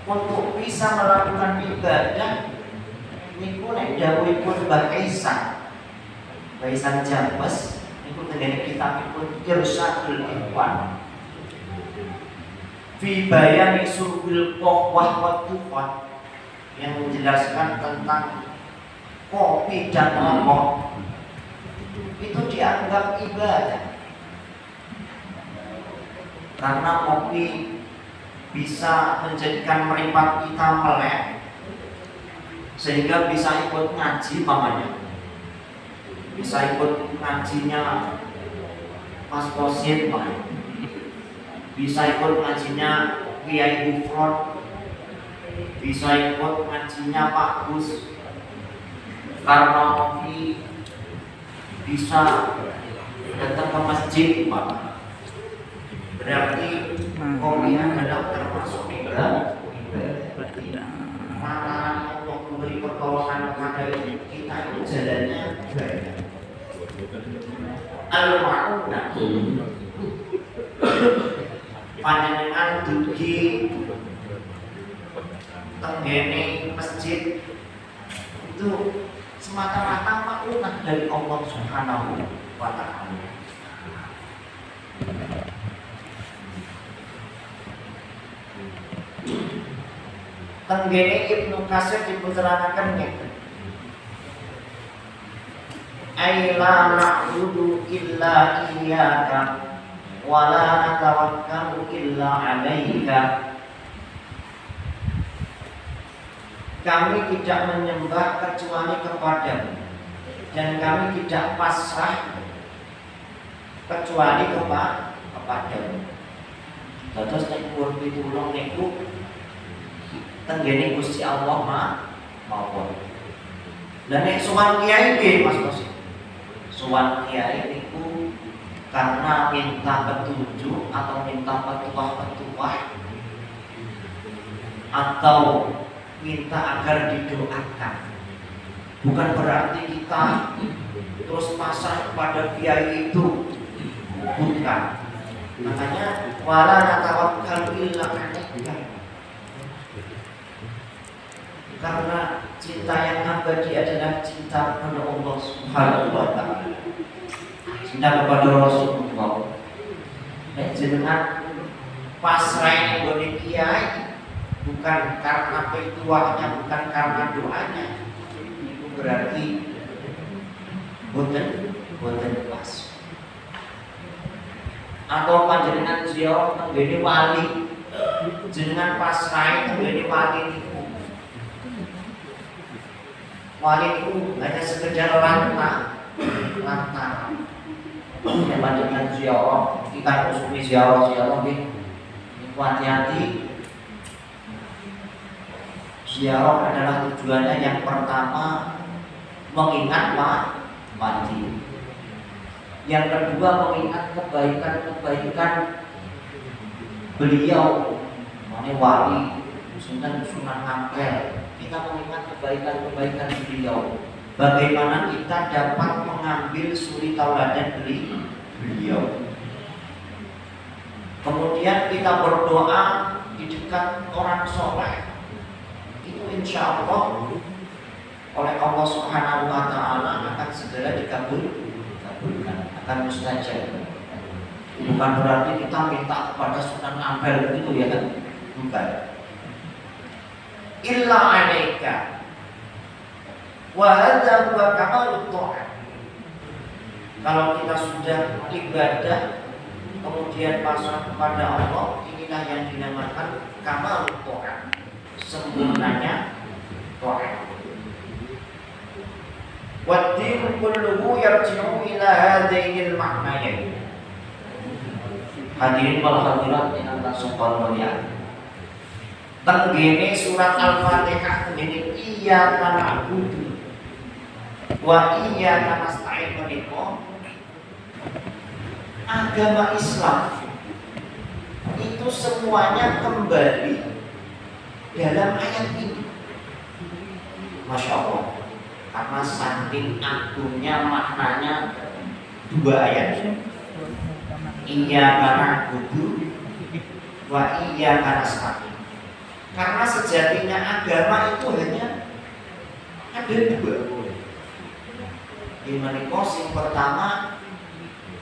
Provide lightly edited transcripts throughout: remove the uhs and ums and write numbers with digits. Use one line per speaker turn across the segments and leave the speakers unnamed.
untuk bisa melakukan ibadah niku nek dawuhipun Mbah Kaisan Jambes niku tengene kitabipun Irsyadul Ikhwan fi bayani sulbil qahwah wa tufat yang menjelaskan tentang kopi dan rokok itu dianggap ibadah karena kopi bisa menjadikan meripat kita melek sehingga bisa ikut ngaji mamanya, bisa ikut ngajinya Mas Kosim, bisa ikut ngajinya Kiai Gufron, bisa ikut ngajinya Pak Gus, karena kopi bisa datang ke masjid Pak. Berarti kopi adalah termasuk ibadah. Mana untuk memberi pertolongan kepada kita itu jalannya ibadah. Al-ma'unah panjenengan dugi tenggene masjid itu semata-mata ma'unah dari Allah Subhanahu wa ta'ala. Tenggene Ibnu Katsir diputeranaken ngeten. Aila na'budu illa iyyaka wa la natawakkalu illa 'alaika. Kami tidak menyembah kecuali kepadamu dan kami tidak pasrah kecuali kepadamu. Terus nek pun pitulung niku tenggene Gusti Allah mawon. Lah nek sowan kiai nggih Mas Bos. Sowan kiai niku karena minta petunjuk atau minta petuah-petuah atau minta agar didoakan. Bukan berarti kita terus pasrah kepada kiai itu. Bukan. Makanya wala natawakkalu illa 'alaika. Karena cinta yang abadi adalah cinta kepada Allah Subhanahu wa ta'ala, cinta kepada Rasulullah. Nek jenengan pasrah nggone kiai bukan karena petuahnya, bukan karena doanya, itu berarti boten pas. Atau panjenengan ziarah tenggene wali, jenengan pasrah tenggene wali niku. Wali itu hanya sekedar lantaran. Yang panjenengan ziarah, kita usumi ziarah nggih. Niku hati-hati. Ziarah adalah tujuannya yang pertama mengingat wali. Yang kedua mengingat kebaikan-kebaikan beliau. Mane wali Sunan Ampel. Kita mengingat kebaikan-kebaikan beliau. Bagaimana kita dapat mengambil suri tauladan beliau. Kemudian kita berdoa di dekat orang soleh. Itu insya Allah oleh Allah Subhanahu wa ta'ala akan segera dikabulkan, akan mustajab. Bukan berarti kita minta kepada Sunan Ampel begitu ya kan? Bukan. Illa 'alaika wa hadza huwa kamalut tha'ah. Kalau kita sudah ibadah kemudian pasrah kepada Allah, inilah yang dinamakan kamalut tha'ah, sempurnanya tha'ah. Wa din kulluhu yarji'u ila hadainil ma'nayain. Hadirin wal hadirat yang Allah subhanahu wa ta'ala. Tenggene surat Al-Fatihah tenggene iyyaka na'budu wa iyyaka nasta'in menika agama Islam itu semuanya kembali dalam ayat ini. Masya Allah, karena saking agungnya maknanya dua ayat. Iyyaka na'budu wa iyyaka nasta'in. Karena sejatinya agama itu hanya ada dua. Yang sing pertama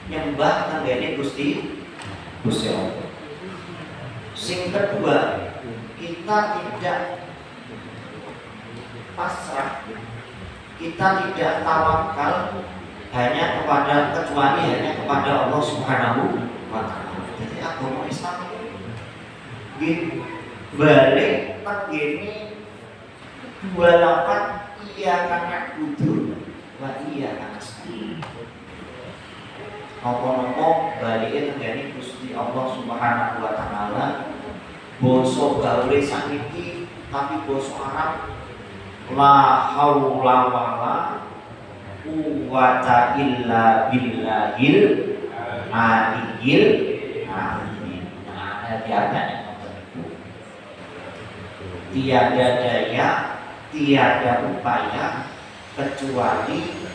nyembah tenggene Gusti Allah. Sing kedua, kita tidak pasrah, kita tidak tawakal kecuali hanya kepada Allah Subhanahu wa taala. Jadi agama Islam itu balik begini dua lapan iya karena kudu wa iya karena sekali. Nopo-nopo balikin dari Gusti Allah Subhanahu wa taala. Basa gawe sakniki tapi basa Arab la haula wala quwwata illa billahil aliyil azim. Nah, ada tiada daya, tiada upaya kecuali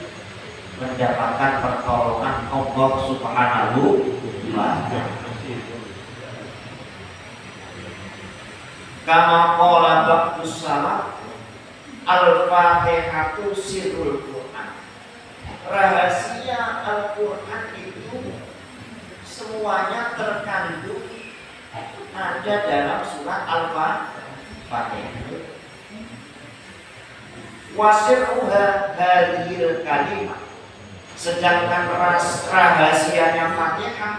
mendapatkan pertolongan Allah Subhanahu wa ta'ala. Kama qala ba'dus salaf, al-Fatihatu sirrul Quran. Rahasia Al-Quran itu semuanya terkandung ada dalam surat Al-Fatihah. Wasirruha hadhil kalimah. Sedangkan rahasianya Fatihah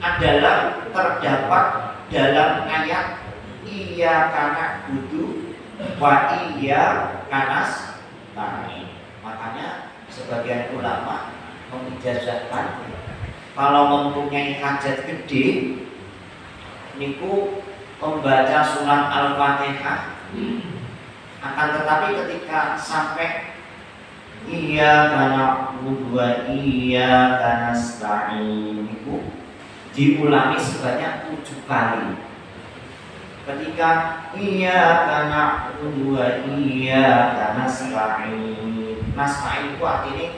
adalah terdapat dalam ayat iyyaka na'budu wa iyyaka nasta'in. Makanya sebagian ulama mengijazahkan kalau mempunyai hajat gede niku membaca surat Al-Fatihah, akan tetapi ketika sampai iyyaka na'budu wa iyyaka nasta'in niku diulangi sebanyak 7 kali. Ketika iyyaka na'budu wa iyyaka nasta'in, nasta'in itu artinya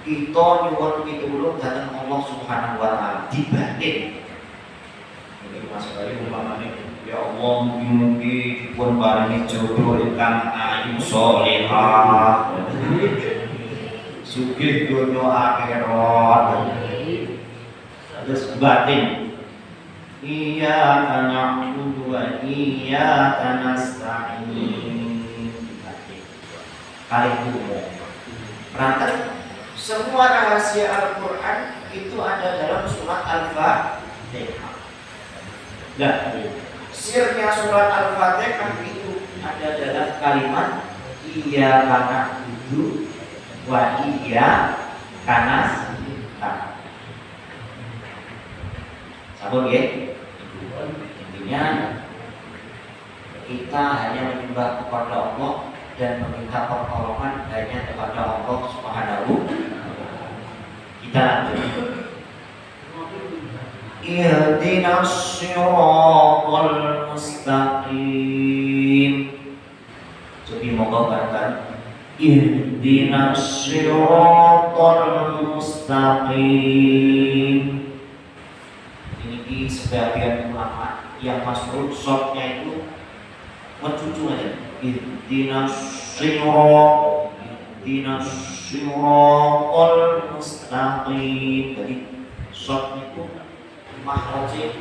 kita nyuwun pitulung dhateng Allah Subhanahu wa taala dibatin. Ini masuk kali umpamane ya Allah mugi-mugi dipun paringi jodoh ingkang ayu sholihah. Sugih donya akhirat. Terus batin iyyaka na'budu wa iyyaka nasta'in. Kali itu perhatikan semua rahasia Al-Quran itu ada dalam surat Al-Fatihah. Dan sirnya surat Al-Fatihah itu ada dalam kalimat iyyaka na'budu wa iyyaka nasta'in. Sabun ya. Intinya kita hanya menyembah kepada Allah dan meminta pertolongan hanya kepada Allah Subhanahu. Kita lanjut. Ihdinas siratal mustaqim. Jadi monggo bareng-bareng. Ihdinas siratal mustaqim. Ini sebagian ulama yang masyhur shortnya itu mencucu aja. Ihdinas siratal mustaqim. Jadi shortnya itu makhrajnya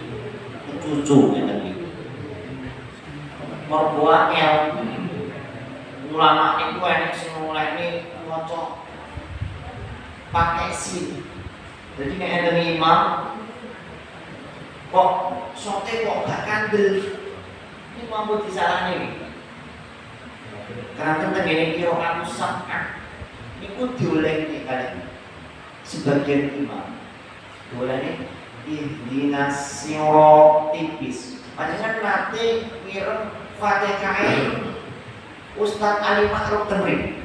mencucu tadi. Merbuat yang ulama itu enak sing mulai ini maca pakai sin. Jadi nek enten imam kok sote kok gak kandel, ini mampu disalahnya. Karena tentang kira aku sam'ah niku dioleh kali sebagian imam dioleh ihdinas siratal tipis. Panjenengan nate ngirim Fatihah Ustaz Ali Ma'ruf Tenri.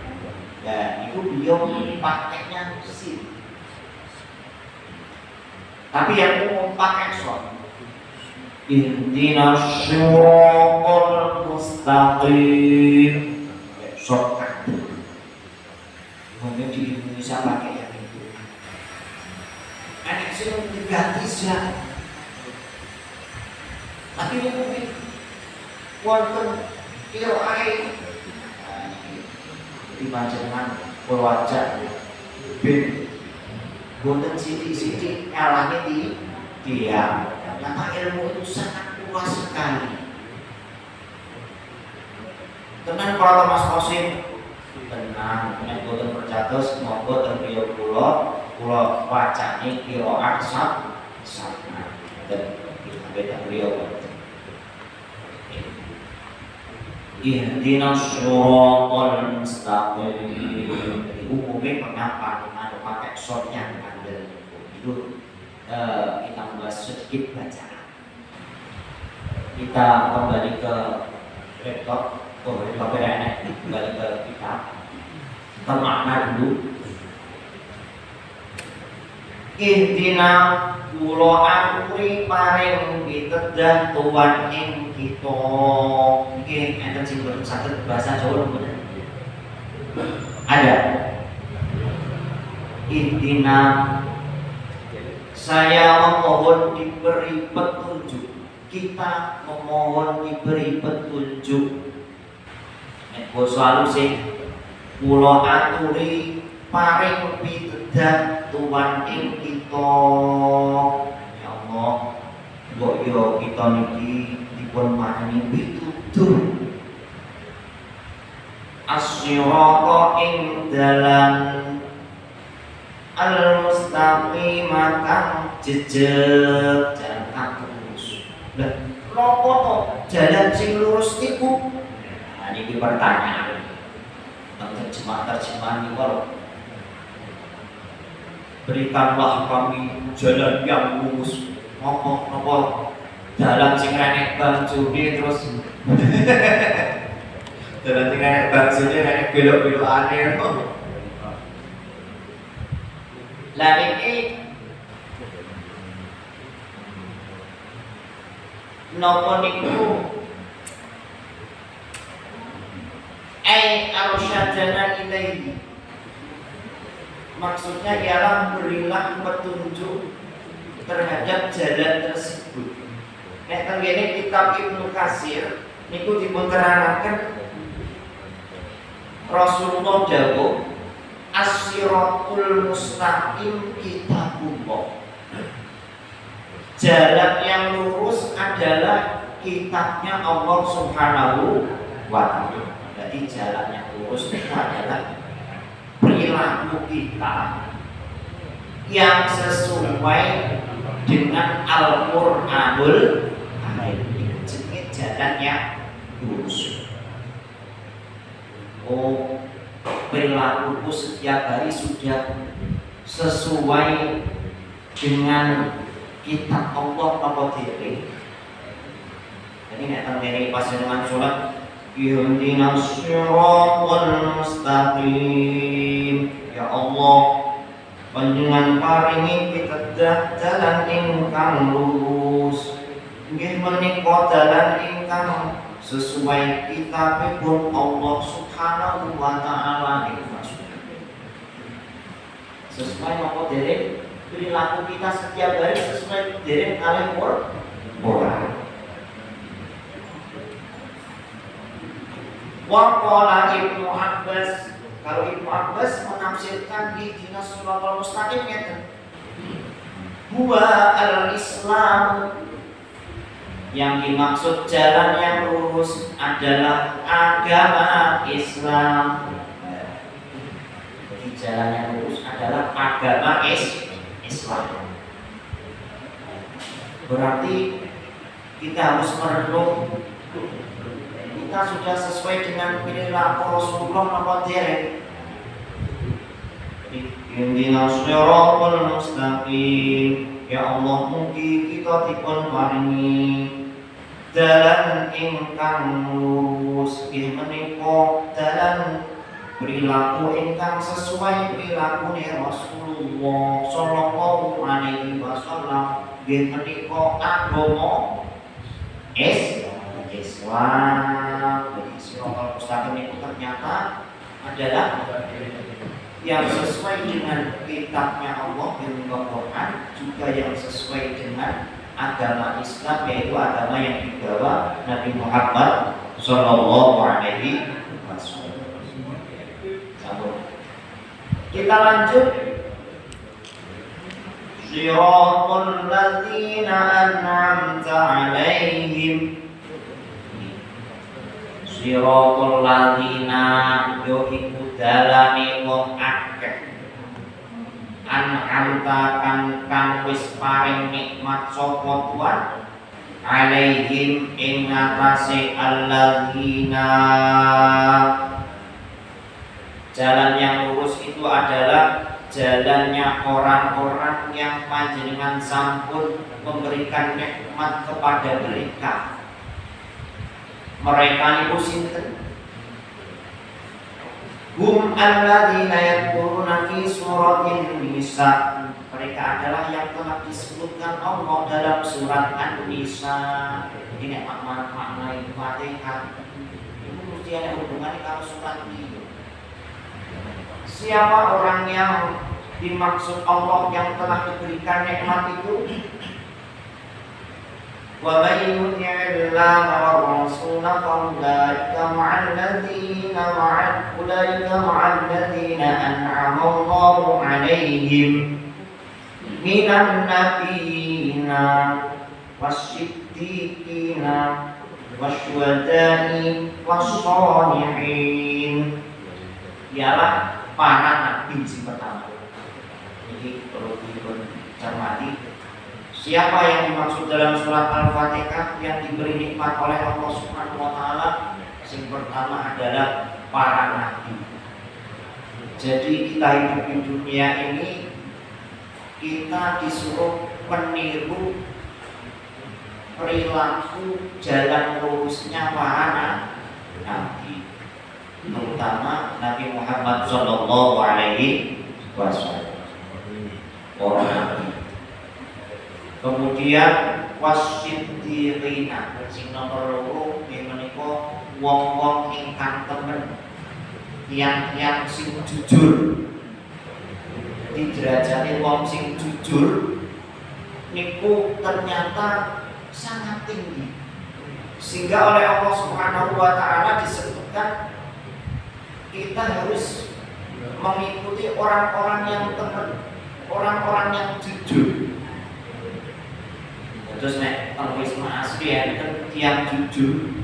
Ya, itu beliau pakainya sin. Tapi yang umum pakai short. Ihdinas siratal mustaqim. Shortcut. Mungkin di Indonesia pakai yang itu. Anak sih diganti sih. Tapi ini mungkin wonten qiraah di panjenengan kula ajak ben wonten sithik-sithik ngalami dia. Ternyata ilmu itu sangat luas sekali. Tenan para Mas Kosim, tenang, nek boten percatos monggo ten griya kula wacane qiraat sabna. Dan kita beliau ihdinas siratal mustaqim. Umumnya mengapa ada pakai shortnya kandel itu kita membahas sedikit bacaan. Kita kembali ke laptop, kembali ke kitab. Kita makna dulu. Ihdina kula aturi paring pitedah tuan ing kita. Nggih, enten sing boten saged bahasa Jawa mboten? Ada. Ihdina, saya memohon diberi petunjuk. Kita memohon diberi petunjuk. Nek selalu sing kula aturi paring pitedah tuan ing kita. Ya Allah, mbok yo kita niki dipun paringi pitutur as-sirata ing dalan al-mustaqim kang jejeg jalan kang lurus. Lah, napa to jalan sing lurus iku? Nah, niki pertanyaan. Terjemahan niku berikanlah kami jalan yang lurus. Ngopo jalan sing renek banjune terus jalan sing renek banjune renek belok-belokane. Lah iki napa niku arsyadana ilaihi. Maksudnya ialah berilah petunjuk terhadap jalan tersebut. Nek tengene kitab Ibnu Katsir niku dipun terangkan Rasulullah dawuh as-siratul mustaqim kitabullah. Jalan yang lurus adalah kitabnya Allah Subhanahu wa ta'ala. Jadi jalan yang lurus itu adalah perilaku kita yang sesuai dengan Al-Qur'anul Karim. Jenenge jalan yang lurus. Oh, perilakuku setiap hari sudah sesuai dengan kitab Allah apa diri. Jadi nek tengene pas dengan sholat ihdinas siratal mustaqim. Ya Allah, panjenengan paringi pitedah dalan ingkang lurus. Nggih menika dalan ingkang sesuai kitabipun Allah Subhanahu wa ta'ala. Sesuai napa dereng perilaku kita setiap hari sesuai dereng kalih Quran. Waqala Ibnu Abbas, kalau Ibnu Abbas menafsirkan di ihdinas siratal mustaqim ngeten. Huwa al-Islam, yang dimaksud jalan yang lurus adalah agama Islam. Jadi jalan yang lurus adalah agama Islam. Berarti kita harus merenung, kita sudah sesuai dengan perilaku Rasulullah apa dereng. Ihdinas siratal mustaqim. Ya Allah, mugi kita dipun paringi dalan ingkang lurus. Inggih menika dalan perilaku ingkang sesuai perilaku Rasulullah sallallahu alaihi wasallam. Inggih menika agama Islam. Jadi siratal mustaqim itu ternyata adalah yang sesuai dengan kitabnya Allah dan Al-Quran, juga yang sesuai dengan agama Islam, yaitu agama yang dibawa Nabi Muhammad Sallallahu Alaihi Wasallam. Kita lanjut. Shiratal ladzina an'amta 'alaihim. Shiratal ladzina yo iku dalane wong akeh. An'amta kang wis paring nikmat sapa Tuhan 'alaihim ing atase alladzina. Jalan yang lurus itu adalah jalannya orang-orang yang panjenengan sampun memberikan nikmat kepada mereka. Mereka itu sinten? Hum alladzina yadhkuruna fi suratin Nisa. Mereka adalah yang telah disebutkan Allah dalam surat An-Nisa. Ini makna Fatihah. Itu mesti ada hubungannya kalau surat ini. Siapa orang yang dimaksud Allah yang telah diberikan nikmat itu? Wa may yuti'illaha wa rasulahu faulaika ma'al ladzina an'ama Allahu 'alaihim minan nabiyyina wasyiddiqina wasyuhada'i wassalihin. Ialah para nabi si pertama. Jadi perlu dicermati. Siapa yang dimaksud dalam surat Al-Fatihah yang diberi nikmat oleh Allah Subhanahu wa taala? Yang pertama adalah para nabi. Jadi kita hidup di dunia ini, kita disuruh meniru perilaku jalan lurusnya para nabi, terutama Nabi Muhammad Sallallahu Alaihi Wasallam, orang nabi. Kemudian wasiddiqina, sing nomor loro menika wong-wong ingkang temen, yang sing jujur. Di derajate wong sing jujur niku ternyata sangat tinggi, sehingga oleh Allah Subhanahu wa taala disebutkan kita harus mengikuti orang-orang yang teman, orang-orang yang jujur. Terus nek wisma asli ya yang jujur.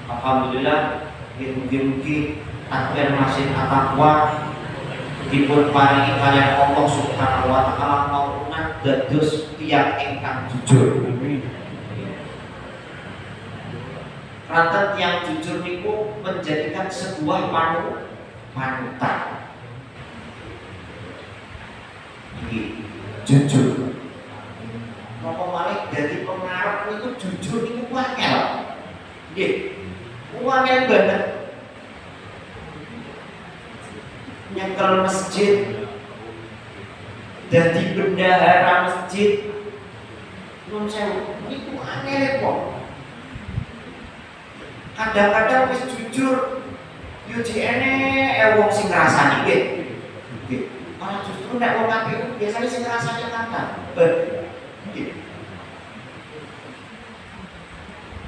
Alhamdulillah mugi-mugi akhir masih takwa dipun paringi kalian Allah Subhanahu wa taala maupun dados tiyang ingkang jujur. Ranten yang jujur niku menjadikan sebuah panutan. Ini jujur. Napa malih dadi pengarep niku jujur niku angel. Nggih. Angel banget. Nyekel masjid, dadi bendahara masjid. Nun sewu niku angel kok. Kadang-kadang wis jujur yo jene wong sing ngrasani nggih. Nggih. Malah justru nek wong akeh biasanya sing ngrasani kantan.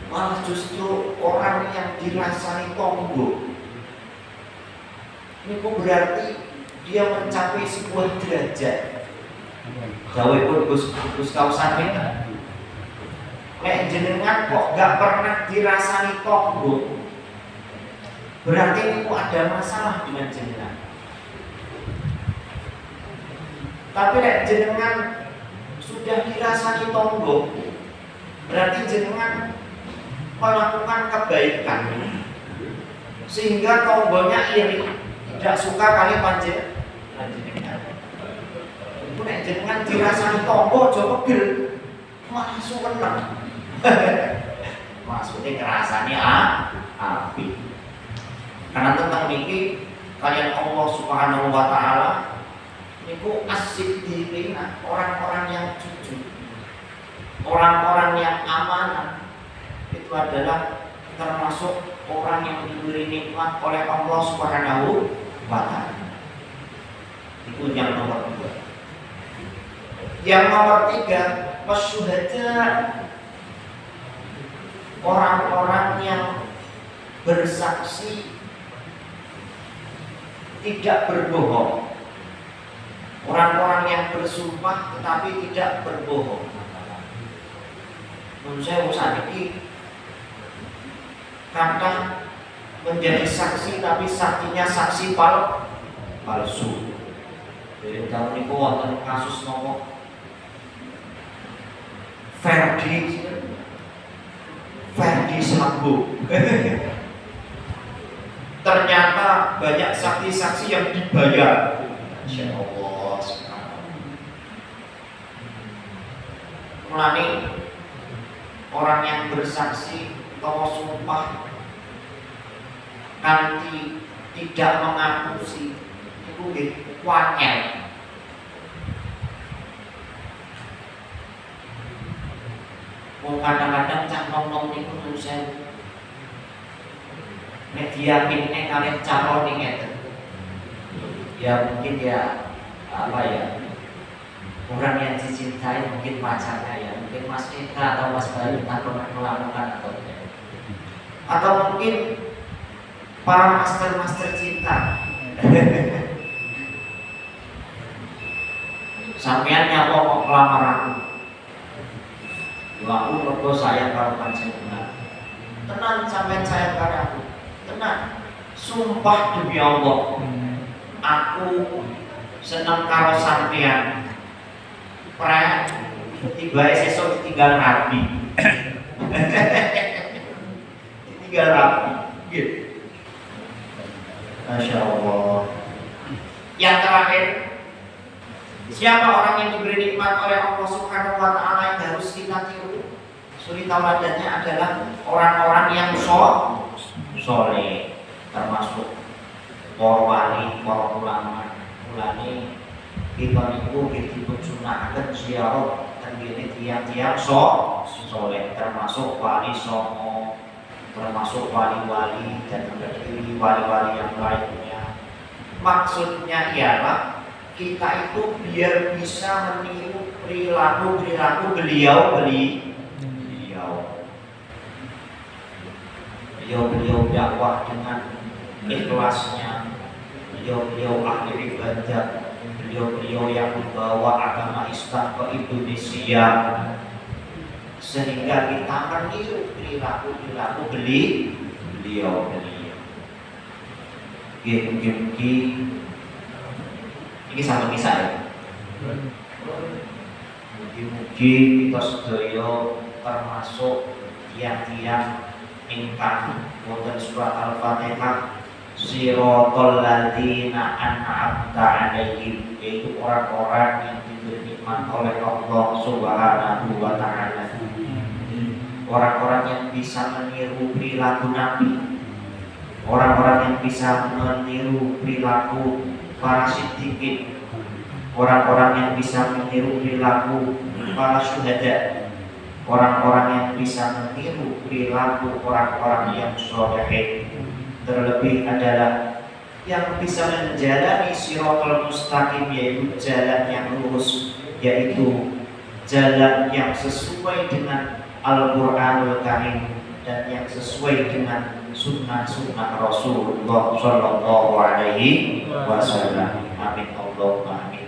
Malah justru orang yang dirasani tonggo ini kok berarti dia mencapai sebuah derajat. Dawuhipun Gus Kausan nek jenengan kok gak pernah dirasani tonggo, berarti ini kok ada masalah dengan jenengan. Tapi nek jenengan sudah dirasani tonggo, berarti jenengan melakukan kebaikan sehingga tonggonya iri, tidak suka kali panjenengan. Iku nek jenengan dirasani tonggo aja pegel, malah suweneng. Maksudnya ngrasani api. Karena tentang niki kalian Allah Subhanahu wa taala niku as-siddiqina, orang-orang yang jujur, orang-orang yang amanah. Itu adalah termasuk orang yang diberi nikmat oleh Allah Subhanahu wa taala. Itu yang nomor 2. Yang nomor 3, wasyuhada, orang-orang yang bersaksi tidak berbohong. Orang-orang yang bersumpah tetapi tidak berbohong. Menurut saya usaha ini kadang menjadi saksi tapi saksinya saksi palsu. Jadi tahun ini wonten kasus nopo Ferdi Sambo. Ternyata banyak saksi-saksi yang dibayar. Insya Allah. Mulai orang yang bersaksi atau sumpah nanti tidak mengakusi itu wanyel. Kadang-kadang cak nom-nom itu menurut saya media ini kalian calon ini ya mungkin ya apa ya orang yang dicintai mungkin pacarnya ya mungkin Mas Eka atau Mas Bayu tak pernah melakukan atau mungkin para master cinta. Sampean nyawa mau melamar aku mergo saya kalau panjenengan tenang, sampean saya karo aku tenang, sumpah demi Allah aku senang karo sampean prek tiba sesuk ditinggal rapi. Ditinggal rapi gitu. Masya Allah. Yang terakhir, siapa orang yang diberi nikmat oleh Allah Subhanahu wa Ta'ala yang harus kita tiru? Suri tauladannya adalah orang-orang yang soleh, termasuk para wali, para ulama. Ulane kita niku dipun sunnahaken ziarah tengene tiang-tiang soleh, termasuk wali songo, termasuk wali-wali dan berdiri wali-wali yang lainnya. Maksudnya ialah kita itu biar bisa meniru perilaku beliau dakwah dengan ikhlasnya, beliau ahli ibadah, beliau yang membawa agama Islam ke Indonesia, sehingga kita meniru perilaku beliau. Ini sama kisah ya. Mugi-mugi kita sedaya termasuk tiang-tiang ingkang wonten surat Al-Fatihah Siratal ladzina an'amta 'alaihim, yaitu orang-orang yang diberi nikmat oleh Allah Subhanahu wa Ta'ala. Orang-orang yang bisa meniru perilaku Nabi, orang-orang yang bisa meniru perilaku para siddiqin, orang-orang yang bisa meniru perilaku para syuhada, orang-orang yang bisa meniru perilaku orang-orang yang sholihin. Terlebih adalah yang bisa menjalani siratal mustaqim, yaitu jalan yang lurus, yaitu jalan yang sesuai dengan Al-Qur'anul Karim dan yang sesuai dengan sunnah-sunnah Rasulullah Sallallahu Alaihi Wasallam. Amin Allahumma amin.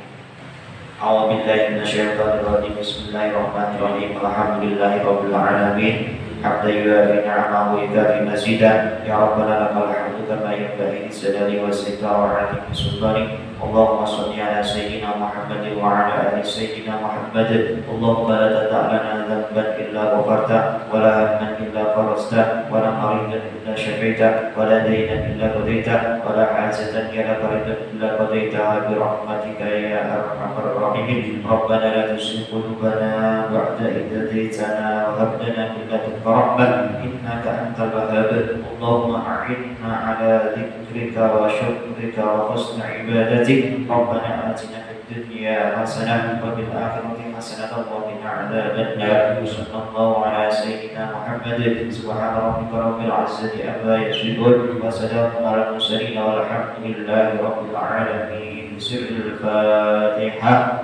A'udzu billahi minasyaitonir rajim. Bismillahirrahmanirrahim. Alhamdulillahirabbil alamin. Hamdan yuwafi ni'amahu wa yukafi mazidah. Ya Rabbana lakal hamdu kama yanbaghi li jalali wajhika wa 'azimi sultanik. Allahumma shalli ala sayyidina Muhammadin wa ala ali sayyidina Muhammad. Allahumma la tada' lana dhanban illa ghafarta wa la hamman illa farajta wa la maridan illa syafaita wa la daynan illa qadaita wa la hajatan illa qadaita illa qadaita bi rahmatika ya arhamar rahimin. Rabbana la tuzigh qulubana ba'da idh hadaytana wa hab lana min ladunka rahmah innaka antal wahhab. Allahumma a'inna ala dzikrika wa syukrika wa husni ibadatik. Rabbana atina fid dunya hasanah wa fil akhirati hasanah wa qina adzaban nar. Sallallahu ala sayyidina Muhammad. Subhana rabbika rabbil izzati amma yasifun wa salamun ala mursalin walhamdulillahi rabbil alamin. Sirrul Fatihah.